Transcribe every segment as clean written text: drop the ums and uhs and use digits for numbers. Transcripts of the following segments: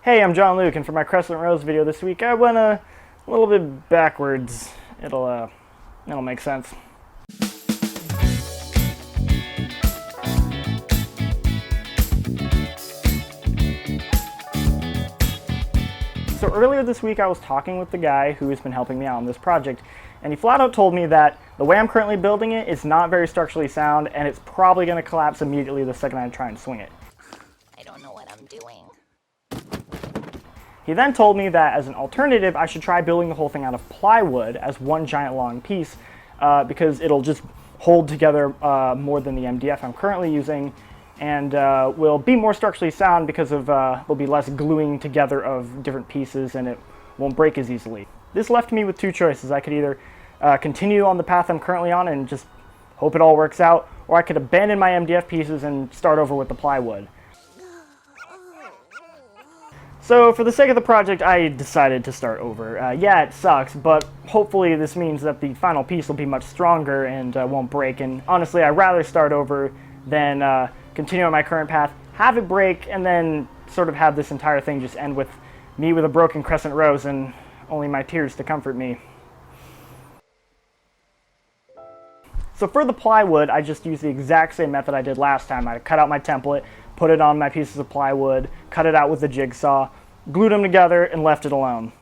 Hey, I'm Jean-Luc, and for my Crescent Rose video this week, I went a little bit backwards. It'll make sense. So earlier this week, I was talking with the guy who has been helping me out on this project, and he flat out told me that the way I'm currently building it is not very structurally sound, and it's probably going to collapse immediately the second I try and swing it. I don't know what I'm doing. He then told me that as an alternative, I should try building the whole thing out of plywood as one giant long piece because it'll just hold together more than the MDF I'm currently using, and will be more structurally sound because of there'll be less gluing together of different pieces and it won't break as easily. This left me with two choices. I could either continue on the path I'm currently on and just hope it all works out, or I could abandon my MDF pieces and start over with the plywood. So for the sake of the project, I decided to start over. Yeah, it sucks, but hopefully this means that the final piece will be much stronger and won't break. And honestly, I'd rather start over than continue on my current path, have it break, and then sort of have this entire thing just end with me with a broken Crescent Rose and only my tears to comfort me. So for the plywood, I just used the exact same method I did last time. I cut out my template, put it on my pieces of plywood, cut it out with a jigsaw, glued them together, and left it alone.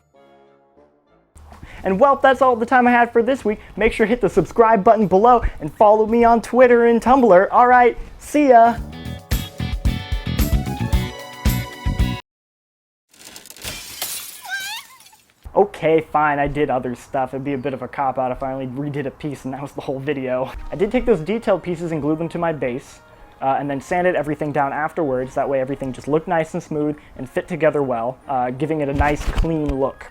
And well, that's all the time I had for this week. Make sure to hit the subscribe button below and follow me on Twitter and Tumblr. Alright, see ya! Okay, fine, I did other stuff. It'd be a bit of a cop-out if I only redid a piece and that was the whole video. I did take those detailed pieces and glue them to my base, and then sanded everything down afterwards. That way everything just looked nice and smooth and fit together well, giving it a nice, clean look.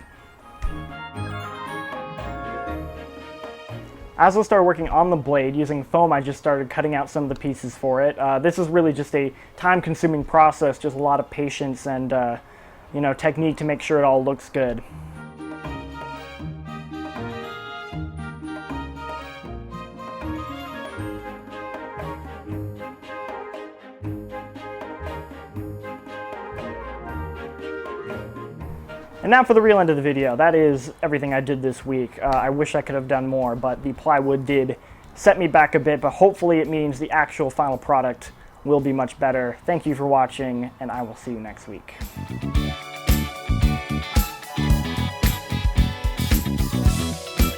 As I started working on the blade, using foam, I just started cutting out some of the pieces for it. This is really just a time-consuming process, just a lot of patience and technique to make sure it all looks good. And now for the real end of the video. That is everything I did this week. I wish I could have done more, but the plywood did set me back a bit, but hopefully it means the actual final product will be much better. Thank you for watching, and I will see you next week.